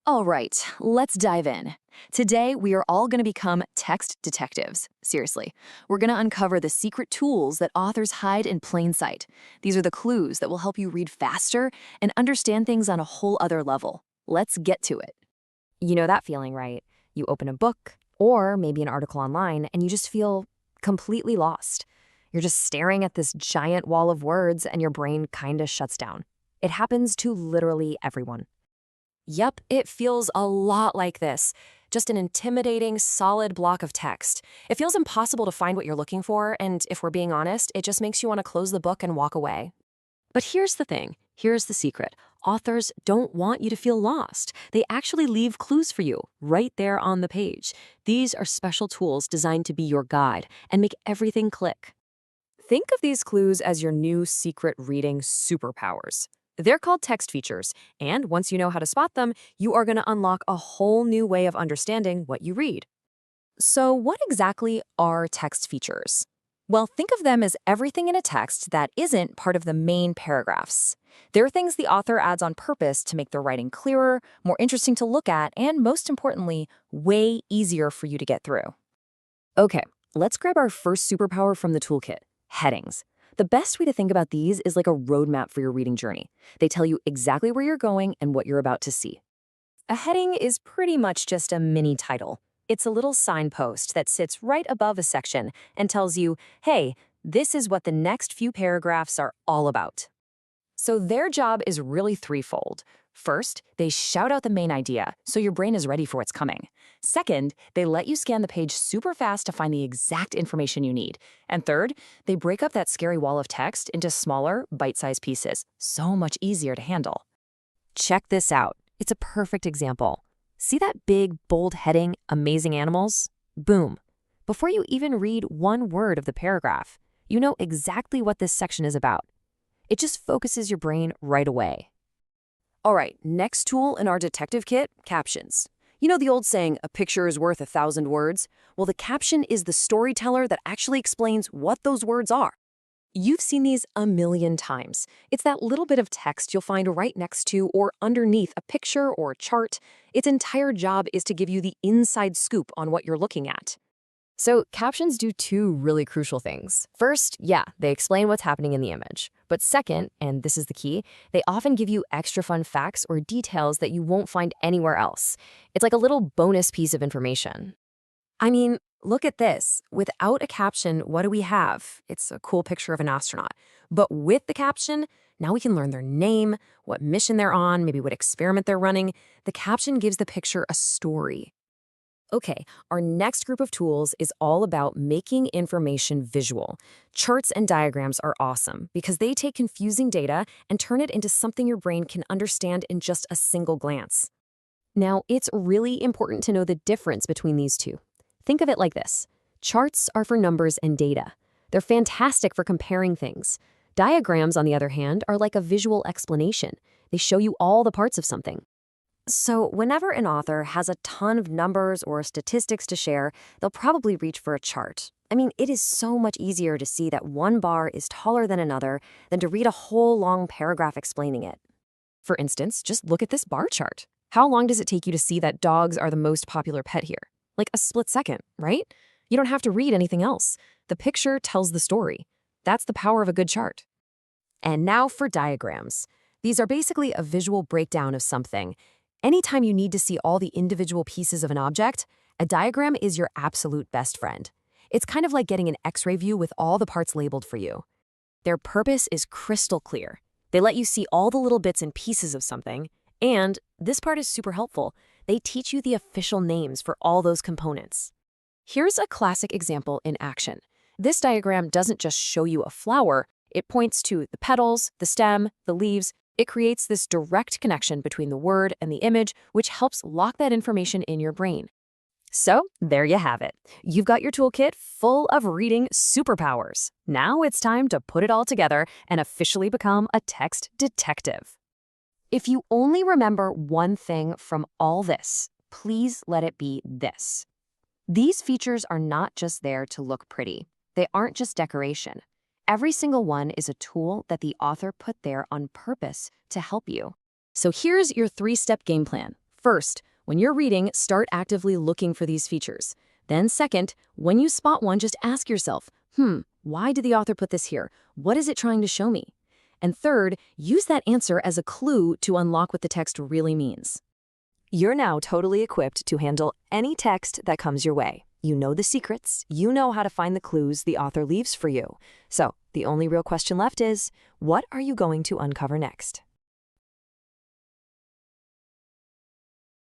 All right, let's dive in. Today, we are all going to become text detectives. Seriously, we're going to uncover the secret tools that authors hide in plain sight. These are the clues that will help you read faster and understand things on a whole other level. Let's get to it. You know that feeling, right? You open a book or maybe an article online and you just feel completely lost. You're just staring at this giant wall of words and your brain kinda shuts down. It happens to literally everyone. Yep, it feels a lot like this. Just an intimidating, solid block of text. It feels impossible to find what you're looking for, and if we're being honest, it just makes you want to close the book and walk away. But here's the thing. Here's the secret. Authors don't want you to feel lost. They actually leave clues for you right there on the page. These are special tools designed to be your guide and make everything click. Think of these clues as your new secret reading superpowers. They're called text features, and once you know how to spot them, you are going to unlock a whole new way of understanding what you read. So, what exactly are text features? Well, think of them as everything in a text that isn't part of the main paragraphs. They're things the author adds on purpose to make their writing clearer, more interesting to look at, and most importantly, way easier for you to get through. Okay, let's grab our first superpower from the toolkit, headings. The best way to think about these is like a roadmap for your reading journey. They tell you exactly where you're going and what you're about to see. A heading is pretty much just a mini title. It's a little signpost that sits right above a section and tells you, hey, this is what the next few paragraphs are all about. So their job is really threefold. First, they shout out the main idea, so your brain is ready for what's coming. Second, they let you scan the page super fast to find the exact information you need. And third, they break up that scary wall of text into smaller, bite-sized pieces, so much easier to handle. Check this out. It's a perfect example. See that big, bold heading, Amazing Animals? Boom. Before you even read one word of the paragraph, you know exactly what this section is about. It just focuses your brain right away. All right, next tool in our detective kit, captions. You know the old saying, a picture is worth 1,000 words? Well, the caption is the storyteller that actually explains what those words are. You've seen these a million times. It's that little bit of text you'll find right next to or underneath a picture or chart. Its entire job is to give you the inside scoop on what you're looking at. So captions do two really crucial things. First, yeah, they explain what's happening in the image. But second, and this is the key, they often give you extra fun facts or details that you won't find anywhere else. It's like a little bonus piece of information. I mean, look at this. Without a caption, what do we have? It's a cool picture of an astronaut. But with the caption, now we can learn their name, what mission they're on, maybe what experiment they're running. The caption gives the picture a story. Okay, our next group of tools is all about making information visual. Charts and diagrams are awesome because they take confusing data and turn it into something your brain can understand in just a single glance. Now, it's really important to know the difference between these two. Think of it like this. Charts are for numbers and data. They're fantastic for comparing things. Diagrams, on the other hand, are like a visual explanation. They show you all the parts of something. So whenever an author has a ton of numbers or statistics to share, they'll probably reach for a chart. I mean, it is so much easier to see that one bar is taller than another than to read a whole long paragraph explaining it. For instance, just look at this bar chart. How long does it take you to see that dogs are the most popular pet here? Like a split second, right? You don't have to read anything else. The picture tells the story. That's the power of a good chart. And now for diagrams. These are basically a visual breakdown of something. Anytime you need to see all the individual pieces of an object, a diagram is your absolute best friend. It's kind of like getting an X-ray view with all the parts labeled for you. Their purpose is crystal clear. They let you see all the little bits and pieces of something, and this part is super helpful. They teach you the official names for all those components. Here's a classic example in action. This diagram doesn't just show you a flower, it points to the petals, the stem, the leaves. It creates this direct connection between the word and the image, which helps lock that information in your brain. So there you have it. You've got your toolkit full of reading superpowers. Now it's time to put it all together and officially become a text detective. If you only remember one thing from all this, please let it be this. These features are not just there to look pretty. They aren't just decoration. Every single one is a tool that the author put there on purpose to help you. So here's your 3-step game plan. First, when you're reading, start actively looking for these features. Then second, when you spot one, just ask yourself, why did the author put this here? What is it trying to show me? And third, use that answer as a clue to unlock what the text really means. You're now totally equipped to handle any text that comes your way. You know the secrets, you know how to find the clues the author leaves for you. So, the only real question left is, what are you going to uncover next?